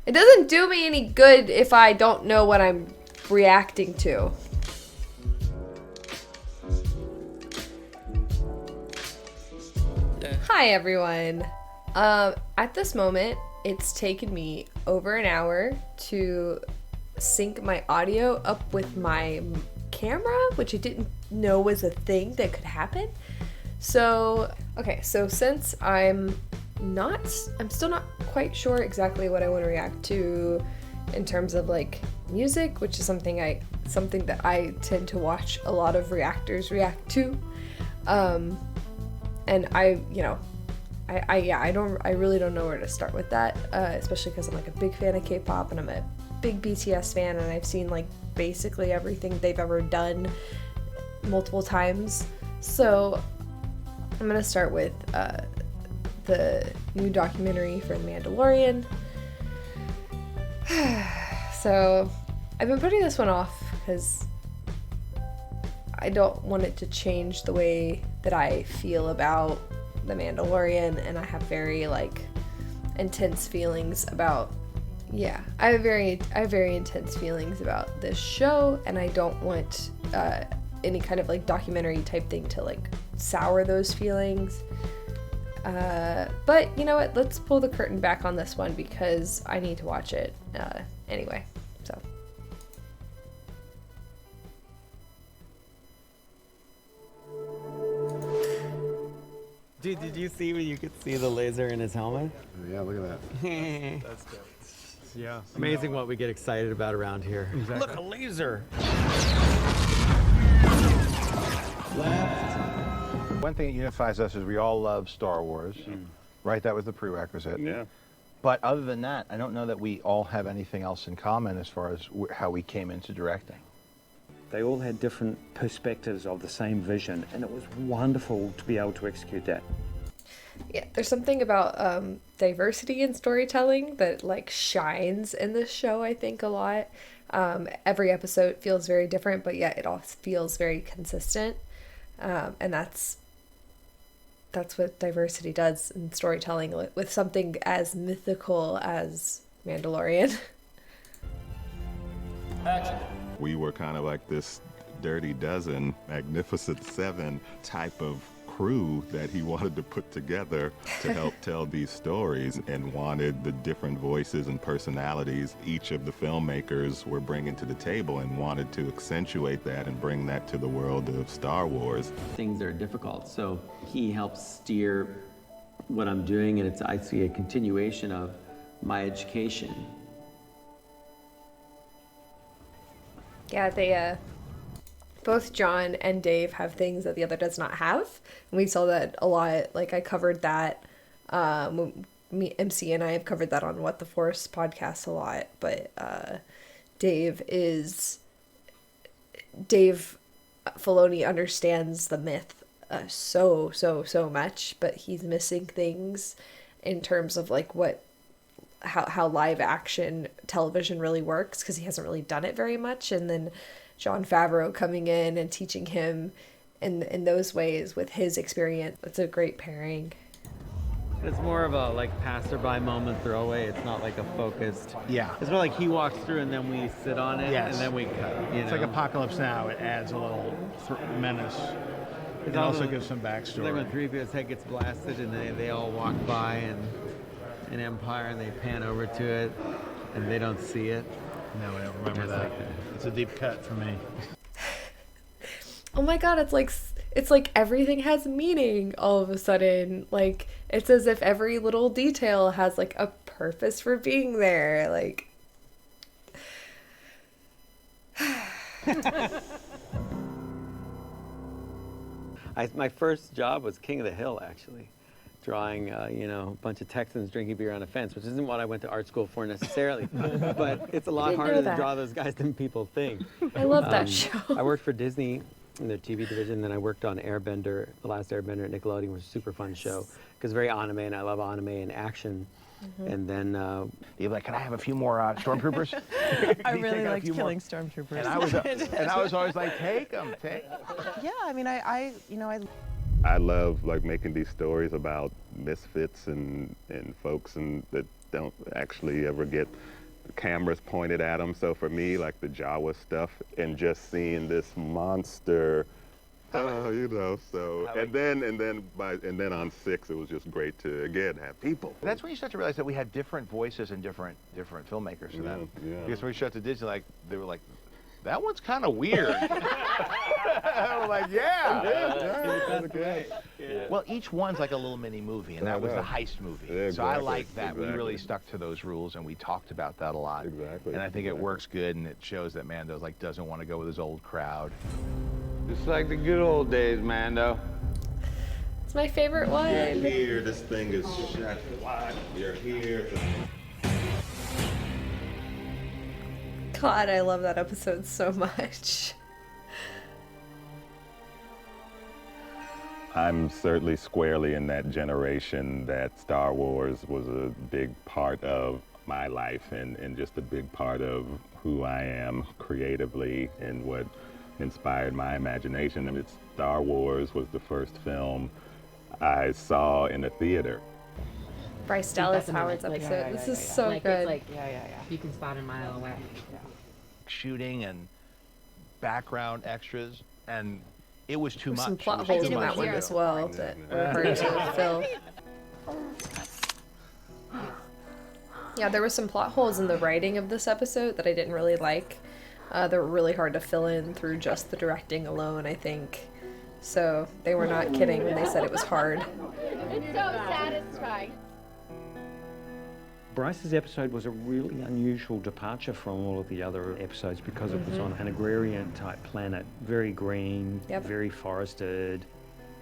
It doesn't do me any good if I don't know what I'm reacting to. Hi everyone. At this moment, it's taken me over an hour to sync my audio up with my camera, which I didn't know was a thing that could happen. So since I'm still not quite sure exactly what I want to react to in terms of like music, which is something that I tend to watch a lot of reactors react to. And I really don't know where to start with that, especially because I'm like a big fan of K-pop and I'm a big BTS fan, and I've seen like basically everything they've ever done multiple times. So I'm gonna start with the new documentary for The Mandalorian. So I've been putting this one off because I don't want it to change the way that I feel about The Mandalorian, and I have very like intense feelings about I have very intense feelings about this show, and I don't want any kind of like documentary type thing to like sour those feelings. But you know what? Let's pull the curtain back on this one because I need to watch it anyway. So. Dude, did you see when you could see the laser in his helmet? Yeah, look at that. That's good. Yeah. Amazing what we get excited about around here. Exactly. Look, a laser! One thing that unifies us is we all love Star Wars, right? That was the prerequisite. Yeah. But other than that, I don't know that we all have anything else in common as far as how we came into directing. They all had different perspectives of the same vision, and it was wonderful to be able to execute that. Yeah, there's something about diversity in storytelling that like shines in this show, I think, a lot. Every episode feels very different, but yet it all feels very consistent. And that's what diversity does in storytelling with something as mythical as Mandalorian. We were kind of like this Dirty Dozen, Magnificent Seven type of crew that he wanted to put together to help tell these stories, and wanted the different voices and personalities each of the filmmakers were bringing to the table, and wanted to accentuate that and bring that to the world of Star Wars. Things are difficult, so he helps steer what I'm doing, and it's, I see, a continuation of my education. Yeah, they both John and Dave have things that the other does not have. And we saw that a lot. Like I covered that. MC and I have covered that on What the Force podcast a lot. But Dave Filoni understands the myth so much, but he's missing things in terms of like how live action television really works, because he hasn't really done it very much. And then Jon Favreau coming in and teaching him in those ways with his experience. It's a great pairing. It's more of a like passerby moment throwaway. It's not like a focused. Yeah. It's more like he walks through and then we sit on it, Yes. and then we cut. It's like Apocalypse Now. It adds a little menace. It also gives some It's backstory. like when 3PO's head gets blasted and they all walk by and in Empire and they pan over to it and they don't see it. No, I don't remember that. It's a deep cut for me. Oh my god, it's like everything has meaning all of a sudden. Like it's as if every little detail has like a purpose for being there. Like My first job was King of the Hill, actually. Drawing, a bunch of Texans drinking beer on a fence, which isn't what I went to art school for necessarily. But it's a lot Didn't know harder to that. draw those guys than people think. I love that show. I worked for Disney in their TV division, then I worked on Airbender, The Last Airbender at Nickelodeon, which was a super fun show. Because very anime, and I love anime and action. And then You're like, can I have a few more stormtroopers? I You really take out a liked few more? killing stormtroopers. And I was always like, take them. Yeah, I mean, I I love like making these stories about misfits and folks that don't actually ever get cameras pointed at them. So for me, like the Jawa stuff and just seeing this monster, you know, so and then on 6 it was just great to again have people. That's when you start to realize that we had different voices and different filmmakers for that. Yeah. Because when we showed to Disney, like they were like, that one's kind of weird. We're like, Well, each one's like a little mini movie, and that was the heist movie. Yeah, so I exactly, like that. We really exactly. stuck to those rules, and we talked about that a lot. Exactly. And I think it works good, and it shows that Mando like doesn't want to go with his old crowd. Just like the good old days, Mando. It's my favorite one. Here, this thing is shut. You're here. God, I love that episode so much. I'm certainly squarely in that generation that Star Wars was a big part of my life and just a big part of who I am creatively and what inspired my imagination. I mean, Star Wars was the first film I saw in a theater. Bryce Dallas Howard's episode. This is so like, good. It's like, you can spot a mile away. Shooting and background extras, and it was too There's much. some plot It was holes too in much that one to as do. well that were hard to fill. Yeah, there were some plot holes in the writing of this episode that I didn't really like. They were really hard to fill in through just the directing alone, I think. So they were not kidding when they said it was hard. It's so satisfying. Bryce's episode was a really unusual departure from all of the other episodes because it was on an agrarian type planet, very green, Yep. very forested,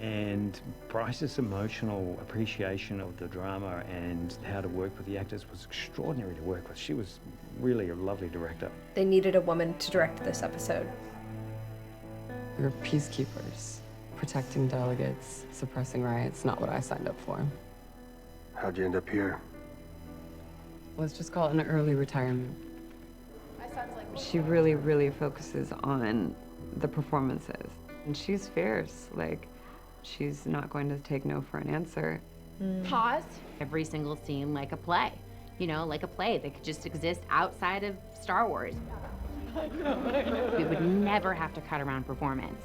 and Bryce's emotional appreciation of the drama and how to work with the actors was extraordinary to work with. She was really a lovely director. They needed a woman to direct this episode. We're peacekeepers, protecting delegates, suppressing riots, not what I signed up for. How'd you end up here? Let's just call it an early retirement. She really, really focuses on the performances. And she's fierce. Like, she's not going to take no for an answer. Pause. Every single scene like a play. You know, like a play that could just exist outside of Star Wars. We would never have to cut around performance.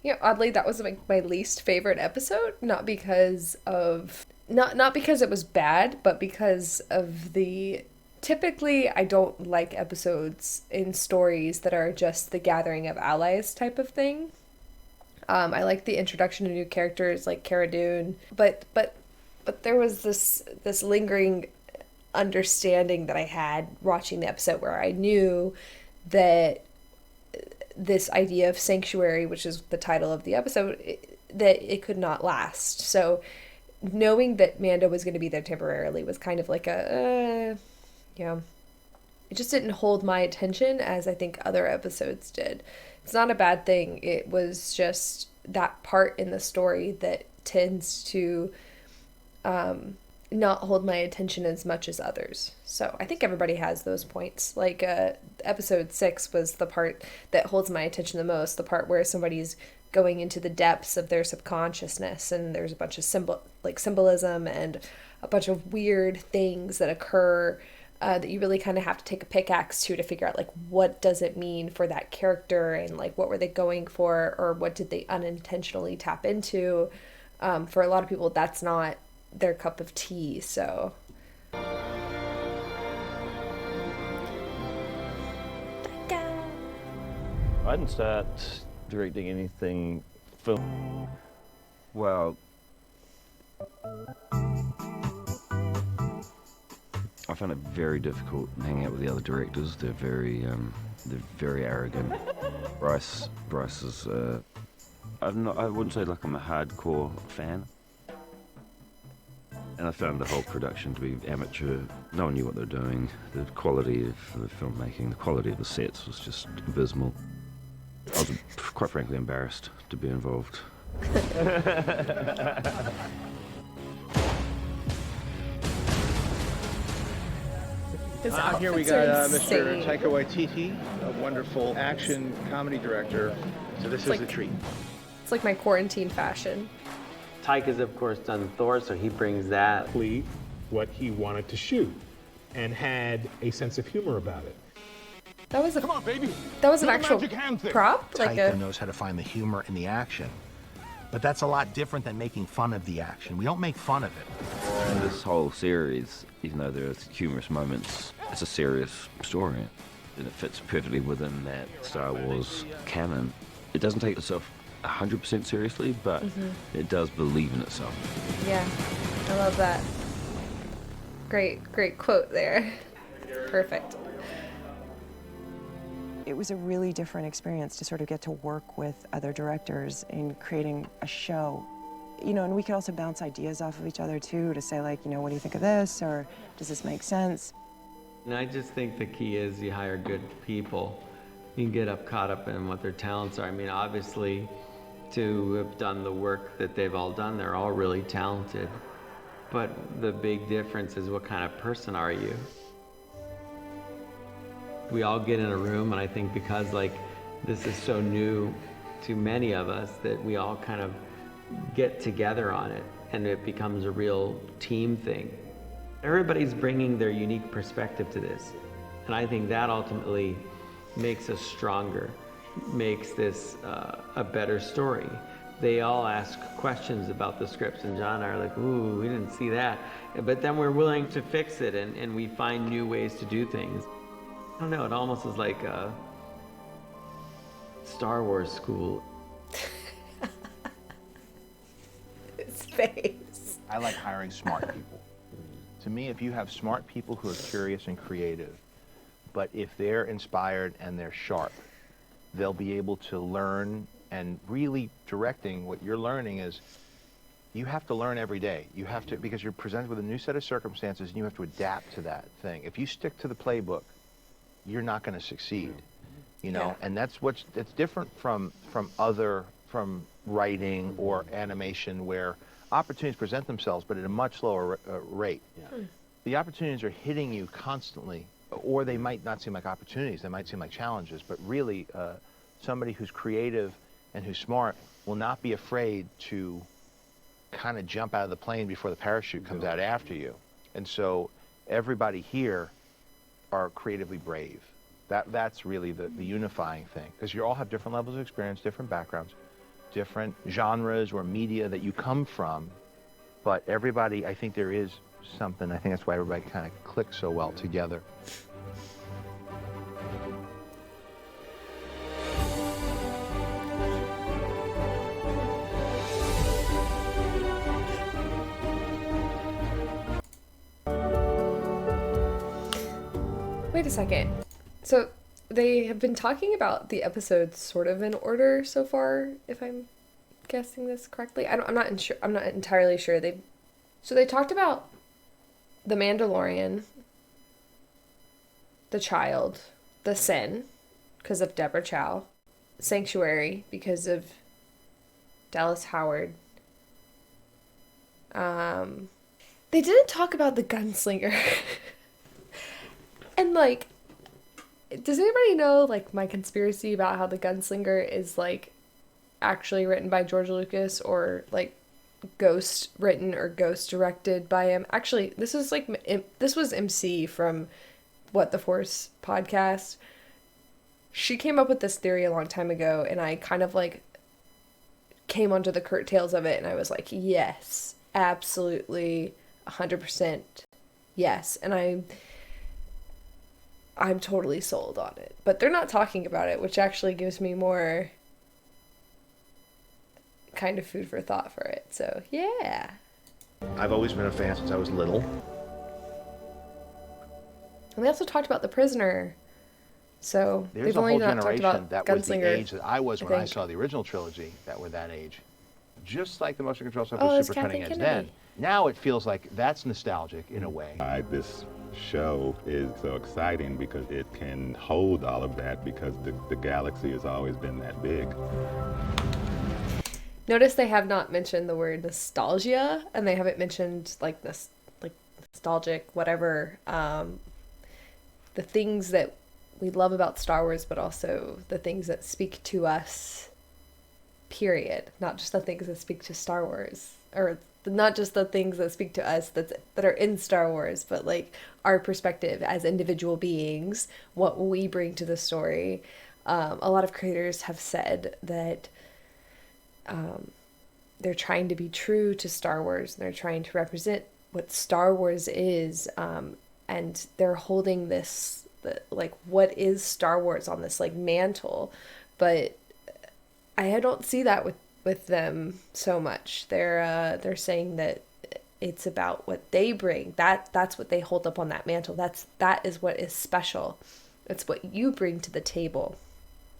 You know, oddly, that was my least favorite episode. Not because of not because it was bad, but because of the. Typically, I don't like episodes in stories that are just the gathering of allies type of thing. I like the introduction of new characters like Cara Dune, but there was this lingering understanding that I had watching the episode where I knew that this idea of sanctuary, which is the title of the episode, that it could not last. So knowing that Mando was going to be there temporarily was kind of like it just didn't hold my attention as I think other episodes did. It's not a bad thing. It was just that part in the story that tends to not hold my attention as much as others. So I think everybody has those points. Like episode 6 was the part that holds my attention the most, the part where somebody's going into the depths of their subconsciousness and there's a bunch of symbolism and a bunch of weird things that occur that you really kind of have to take a pickaxe to figure out, like, what does it mean for that character and, like, what were they going for or what did they unintentionally tap into. For a lot of people, that's not their cup of tea, so. I didn't start directing anything film. Well, I found it very difficult hanging out with the other directors. They're very arrogant. Bryce is, I wouldn't say like I'm a hardcore fan. And I found the whole production to be amateur. No one knew what they were doing. The quality of the filmmaking, the quality of the sets was just abysmal. I was quite frankly embarrassed to be involved. Here we got Mr. Taika Waititi, a wonderful action comedy director. So this is a treat. That's like my quarantine fashion. Taika has, of course, done Thor, so he brings that. What he wanted to shoot and had a sense of humor about it. That was Come on, baby. That was an Do the actual magic hand thing. prop? Like Taika a... knows how to find the humor in the action. But that's a lot different than making fun of the action. We don't make fun of it. This whole series, even though there are humorous moments, it's a serious story. And it fits perfectly within that Star Wars canon. It doesn't take itself 100% seriously, but it does believe in itself. Yeah, I love that. Great quote there. Perfect. It was a really different experience to sort of get to work with other directors in creating a show. You know, and we could also bounce ideas off of each other too, to say like, you know, what do you think of this? Or does this make sense? And I just think the key is you hire good people. You can get caught up in what their talents are. I mean, obviously, to have done the work that they've all done, they're all really talented. But the big difference is what kind of person are you? We all get in a room, and I think because like this is so new to many of us, that we all kind of get together on it, and it becomes a real team thing. Everybody's bringing their unique perspective to this, and I think that ultimately makes us stronger, makes this a better story. They all ask questions about the scripts, and John and I are like, ooh, we didn't see that. But then we're willing to fix it, and we find new ways to do things. I don't know, it almost is like a Star Wars school. His face. I like hiring smart people. To me, if you have smart people who are curious and creative, but if they're inspired and they're sharp, they'll be able to learn. And really directing, what you're learning is you have to learn every day. You have to, because you're presented with a new set of circumstances and you have to adapt to that thing. If you stick to the playbook, you're not going to succeed, you know? And that's different from writing or animation, where opportunities present themselves, but at a much lower rate. The opportunities are hitting you constantly, or they might not seem like opportunities, they might seem like challenges, but really somebody who's creative and who's smart will not be afraid to kind of jump out of the plane before the parachute comes out after you. And so everybody here are creatively brave. That's really the unifying thing, because you all have different levels of experience, different backgrounds, different genres or media that you come from, but everybody, I think there is something, I think that's why everybody kind of clicks so well together. Wait a second. So they have been talking about the episodes sort of in order so far, if I'm guessing this correctly. I'm not entirely sure. They talked about the Mandalorian, the Child, the Sin, because of Deborah Chow, Sanctuary because of Dallas Howard. They didn't talk about the Gunslinger. And, like, does anybody know, like, my conspiracy about how the Gunslinger is, like, actually written by George Lucas, or, like, ghost written or ghost directed by him? Actually, this was MC from What the Force podcast. She came up with this theory a long time ago, and I kind of, like, came onto the curtails of it, and I was like, yes, absolutely, 100% yes. And I'm totally sold on it. But they're not talking about it, which actually gives me more kind of food for thought for it. So, yeah. I've always been a fan since I was little. And they also talked about The Prisoner. So, There's they've a only whole not talked generation about that Gunslinger, was the age that I was when I think. saw the original trilogy, that were that age. Just like the motion control stuff Oh, was it's super cutting Kathleen edge then. Kennedy. Now it feels like that's nostalgic in a way. This show is so exciting because it can hold all of that, because the galaxy has always been that big. Notice they have not mentioned the word nostalgia, and they haven't mentioned like this, like nostalgic, whatever, the things that we love about Star Wars, but also the things that speak to us period, not just the things that speak to Star Wars, or not just the things that speak to us that are in Star Wars, but like our perspective as individual beings, what we bring to the story. A lot of creators have said that they're trying to be true to Star Wars, and they're trying to represent what Star Wars is, and they're holding this, like, what is Star Wars on this like mantle, but I don't see that with them so much. They're saying that it's about what they bring. That's what they hold up on that mantle. That is what is special. It's what you bring to the table.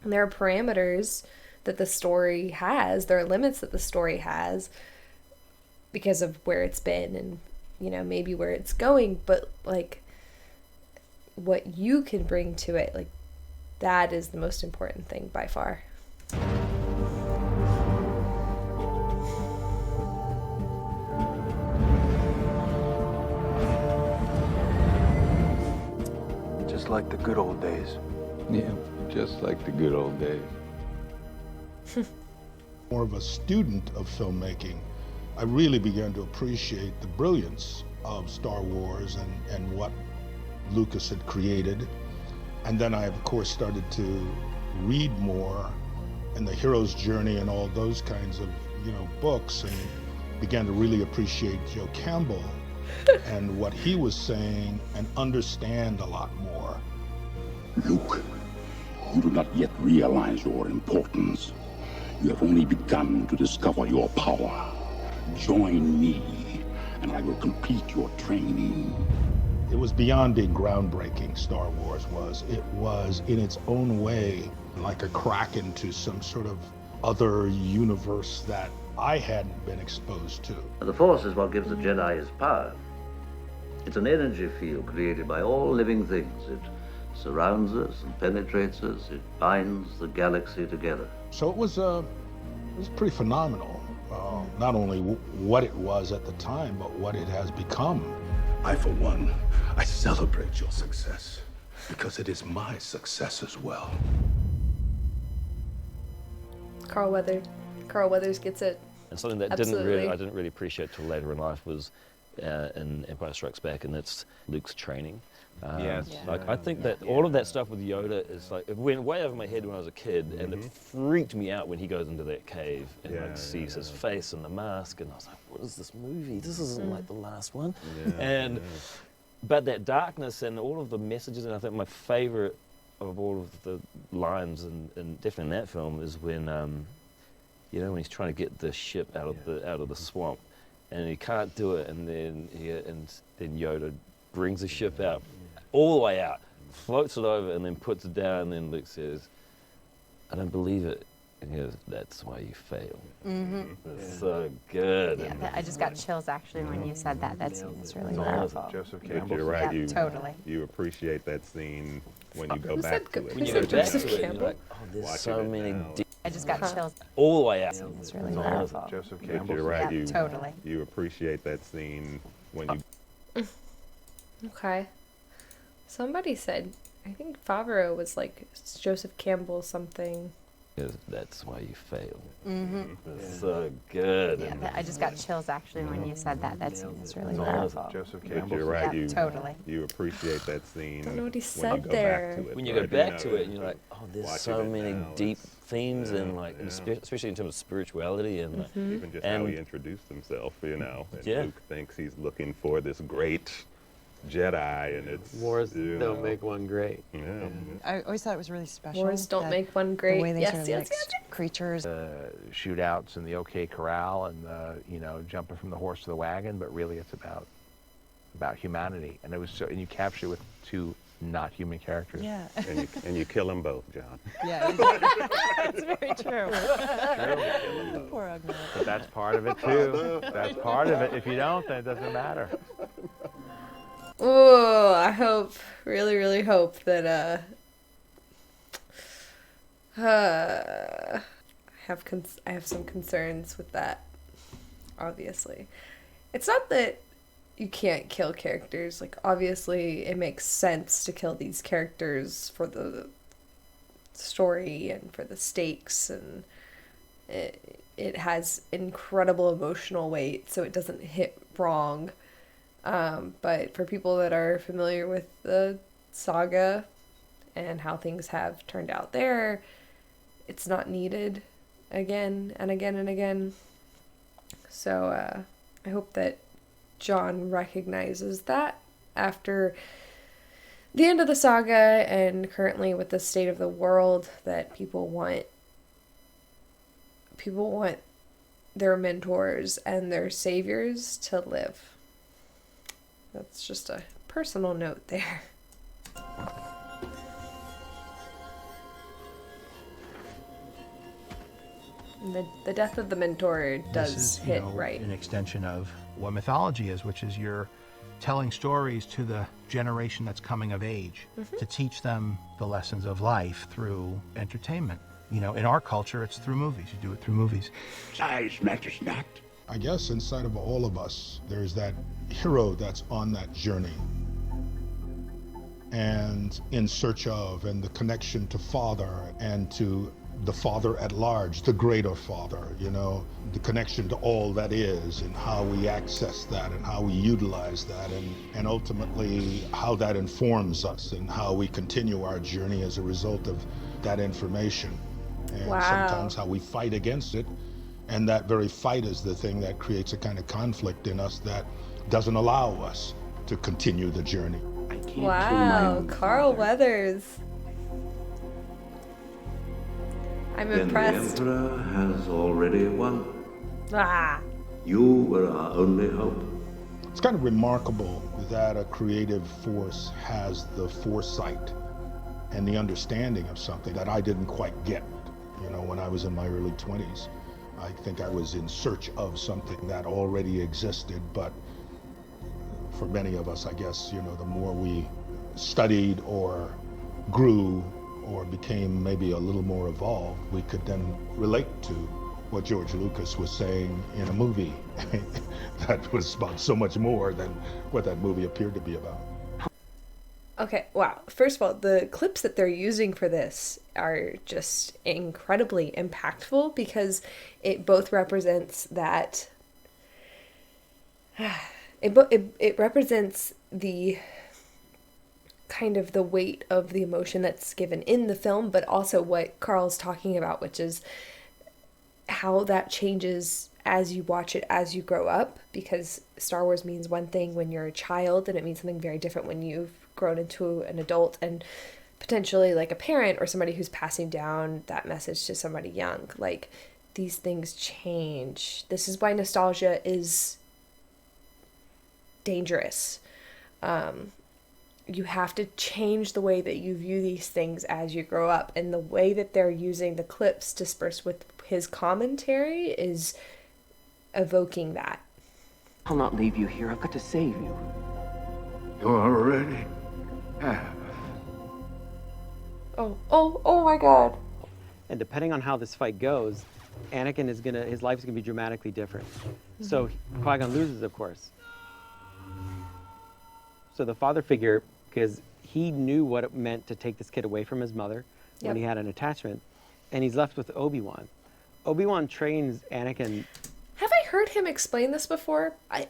And there are parameters that the story has. There are limits that the story has because of where it's been and, you know, maybe where it's going, but like what you can bring to it, like that is the most important thing by far. Just like the good old days. Yeah, just like the good old days. More of a student of filmmaking, I really began to appreciate the brilliance of Star Wars and what Lucas had created. And then I, of course, started to read more and the hero's journey and all those kinds of, you know, books, and began to really appreciate Joe Campbell and what he was saying and understand a lot more. Luke, you do not yet realize your importance. You have only begun to discover your power. Join me, and I will complete your training. It was beyond being groundbreaking, Star Wars was. It was, in its own way, like a crack into some sort of other universe that I hadn't been exposed to. The Force is what gives the Jedi his power. It's an energy field created by all living things. It surrounds us and penetrates us. It binds the galaxy together. So it was pretty phenomenal. Not only what it was at the time, but what it has become. I, for one, I celebrate your success because it is my success as well. Carl Weathers gets it. And something that I didn't really appreciate till later in life was in Empire Strikes Back, and that's Luke's training. Yes. Like I think that all of that stuff with Yoda is like, it went way over my head when I was a kid, and it freaked me out when he goes into that cave and like sees his face and the mask, and I was like, what is this movie? This isn't like the last one. But that darkness and all of the messages, and I think my favorite of all of the lines, and definitely in that film, is when you know, when he's trying to get the ship out of the swamp, and he can't do it, and then then Yoda brings the ship out, all the way out, floats it over, and then puts it down, and then Luke says, I don't believe it. And he goes, that's why you fail. It's so good. Yeah, I just got chills actually when you said that. That scene is really powerful. Joseph But Campbell. you're right. Yeah, totally. You appreciate that scene when you go back to it. When you go back to it, and you're like, oh, there's so many deep. I just got chills. All the way out. It's really powerful. Joseph But Campbell. you're right. Yeah, totally. You appreciate that scene when you. Okay. Somebody said, I think Favreau was like Joseph Campbell something. That's why you fail. It's so good. Yeah, I just got chills actually when you said that. That scene is really powerful. Joseph But Campbell. you're right. Yeah, totally. You appreciate that scene. Don't know what he when you said go there. back to it. When you go Right? back to it, and you're like, oh, there's Watching so it many now, deep it's- themes, and like, especially in terms of spirituality and like, Even just how he introduced himself, you know. And Luke thinks he's looking for this great Jedi, and it's Wars you don't know. make one great. Yeah. I always thought it was really special. Wars don't that make one great. The way they Yes, sort of yes, like creatures. Shootouts in the OK Corral and you know, jumping from the horse to the wagon, but really it's about humanity, and it was so, and you capture it with two not human characters. Yeah. And you kill them both, John. Yeah, that's very true. Poor Ugly. But that's part of it too. That's part of it. If you don't, then it doesn't matter. Oh, I hope, really, really hope that I have some concerns with that. Obviously, it's not that you can't kill characters. Like, obviously, it makes sense to kill these characters for the story and for the stakes and It has incredible emotional weight, so it doesn't hit wrong. But for people that are familiar with the saga and how things have turned out there, it's not needed again and again and again. So I hope that John recognizes that after the end of the saga and currently with the state of the world, that people want their mentors and their saviors to live. That's just a personal note there. The death of the mentor does hit right. An extension of what mythology is, which is you're telling stories to the generation that's coming of age to teach them the lessons of life through entertainment. You know, in our culture, it's through movies. You do it through movies. Size matters not. I guess inside of all of us, there's that hero that's on that journey and in search of, and the connection to father and to the father at large, the greater father, you know, the connection to all that is and how we access that and how we utilize that and ultimately how that informs us and how we continue our journey as a result of that information. And sometimes how we fight against it. And that very fight is the thing that creates a kind of conflict in us that doesn't allow us to continue the journey. Wow, Carl Weathers. I'm impressed. The Emperor has already won. Ah. You were our only hope. It's kind of remarkable that a creative force has the foresight and the understanding of something that I didn't quite get, you know, when I was in my early 20s. I think I was in search of something that already existed, but for many of us, I guess, you know, the more we studied or grew or became maybe a little more evolved, we could then relate to what George Lucas was saying in a movie that was about so much more than what that movie appeared to be about. Okay, wow. First of all, the clips that they're using for this are just incredibly impactful because it both represents that it represents the kind of the weight of the emotion that's given in the film, but also what Carl's talking about, which is how that changes as you watch it as you grow up, because Star Wars means one thing when you're a child and it means something very different when you've grown into an adult and potentially like a parent or somebody who's passing down that message to somebody young. Like, these things change. This is why nostalgia is dangerous. You have to change the way that you view these things as you grow up, and the way that they're using the clips dispersed with his commentary is evoking that. I'll not leave you here. I've got to save you. You already have. Oh my God. And depending on how this fight goes, Anakin is his life is gonna be dramatically different. So Qui-Gon loses, of course. So the father figure, because he knew what it meant to take this kid away from his mother when he had an attachment, and he's left with Obi-Wan. Obi-Wan trains Anakin. Have I heard him explain this before? I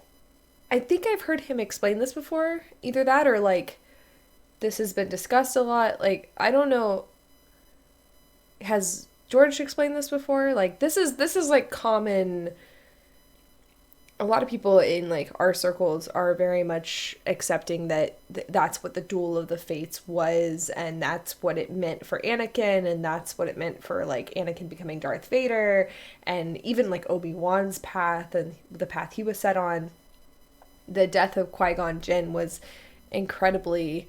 think I've heard him explain this before. Either that or like this has been discussed a lot. Like, I don't know. Has George explained this before? Like, this is like common. A lot of people in like our circles are very much accepting that that's what the Duel of the Fates was, and that's what it meant for Anakin, and that's what it meant for like Anakin becoming Darth Vader, and even like Obi-Wan's path and the path he was set on. The death of Qui-Gon Jinn was incredibly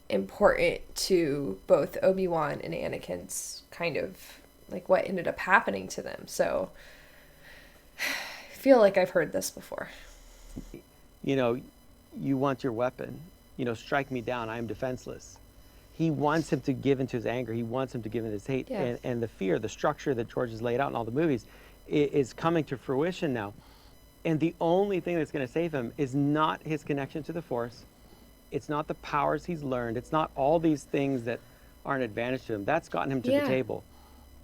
important to both Obi-Wan and Anakin's kind of like what ended up happening to them. So I feel like I've heard this before. You know, you want your weapon. You know, strike me down. I am defenseless. He wants him to give into his anger. He wants him to give into his hate. Yeah. And the fear, the structure that George has laid out in all the movies is coming to fruition now. And the only thing that's going to save him is not his connection to the Force. It's not the powers he's learned. It's not all these things that are an advantage to him. That's gotten him to the table.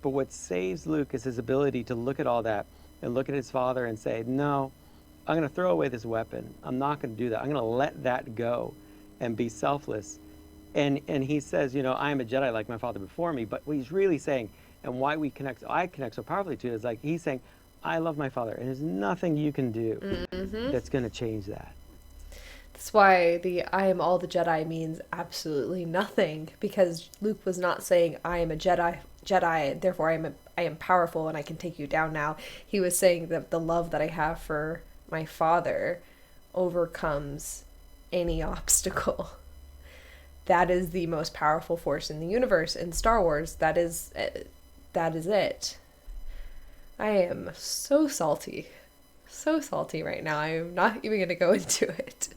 But what saves Luke is his ability to look at all that and look at his father and say, no, I'm going to throw away this weapon. I'm not going to do that. I'm going to let that go and be selfless. And he says, you know, I am a Jedi like my father before me. But what he's really saying, and why I connect so powerfully to it, is like he's saying, I love my father, and there's nothing you can do that's going to change that. That's why the I am all the Jedi means absolutely nothing, because Luke was not saying I am a Jedi, therefore I am powerful and I can take you down now. He was saying that the love that I have for my father overcomes any obstacle. That is the most powerful force in the universe. In Star Wars, that is it. I am so salty right now. I am not even going to go into it.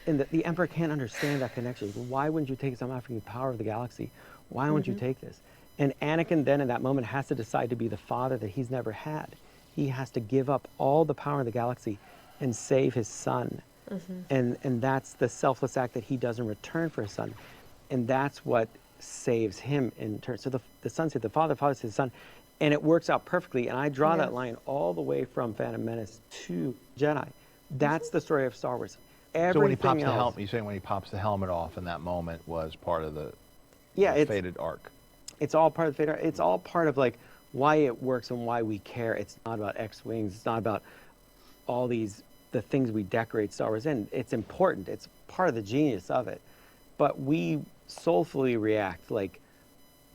And the Emperor can't understand that connection. Why wouldn't you take some after the power of the galaxy? Why wouldn't you take this? And Anakin then in that moment has to decide to be the father that he's never had. He has to give up all the power of the galaxy and save his son. And that's the selfless act that he does in return for his son. And that's what saves him in turn. So the son saved the father saved the son. And it works out perfectly. And I draw that line all the way from Phantom Menace to Jedi. That's the story of Star Wars. So when he pops Everything the else- helmet, you're saying when he pops the helmet off in that moment was part of the it's fated arc. It's all part of the fated arc. It's all part of like why it works and why we care. It's not about X-Wings. It's not about all the things we decorate Star Wars in. It's important. It's part of the genius of it. But we soulfully react like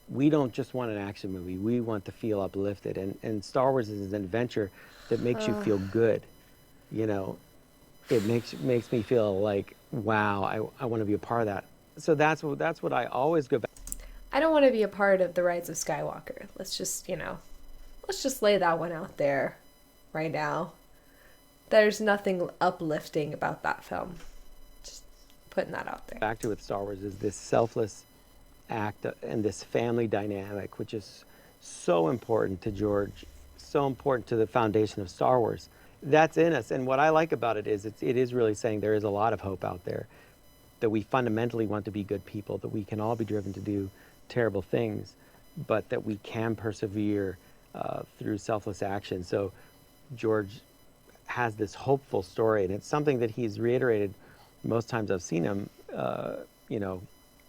we don't just want an action movie. We want to feel uplifted. And Star Wars is an adventure that makes you feel good. You know, it makes me feel like, wow, I want to be a part of that. So that's what I always go back. I don't want to be a part of the Rise of Skywalker. Let's just lay that one out there right now. There's nothing uplifting about that film. Just putting that out there. Back to with Star Wars is this selfless act and this family dynamic, which is so important to George, so important to the foundation of Star Wars. That's in us. And what I like about it is it is really saying there is a lot of hope out there, that we fundamentally want to be good people, that we can all be driven to do terrible things, but that we can persevere through selfless action. So George has this hopeful story, and it's something that he's reiterated most times I've seen him, you know,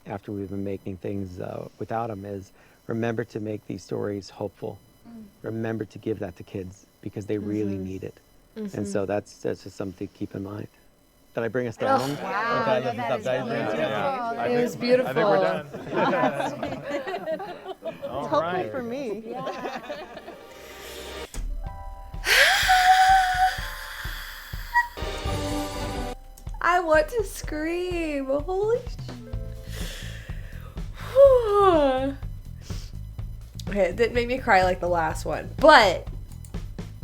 after we've been making things without him, is remember to make these stories hopeful. Remember to give that to kids because they really need it. And so that's just something to keep in mind. Did I bring us down? Oh, wow. Okay, That is beautiful. yeah. It was beautiful. I think we're done. It's hopeful for me. I want to scream. Holy Okay, it didn't make me cry like the last one, but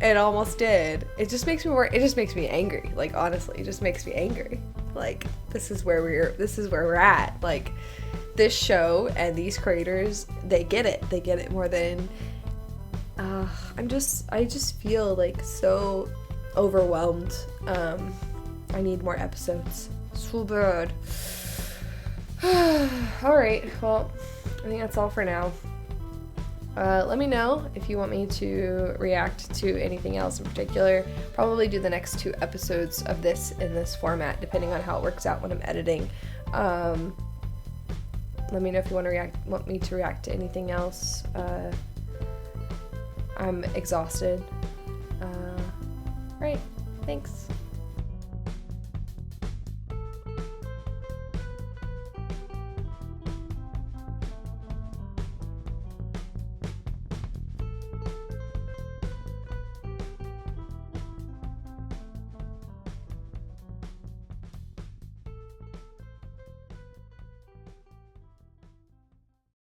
it almost did. It just makes me angry. Like, honestly, it just makes me angry. Like, this is where we're at. Like, this show and these creators, they get it. They get it more than I just feel like so overwhelmed. I need more episodes. So bad. Alright, well, I think that's all for now. Let me know if you want me to react to anything else in particular. Probably do the next 2 episodes of this in this format, depending on how it works out when I'm editing. Let me know if you want me to react to anything else. I'm exhausted. Right, thanks.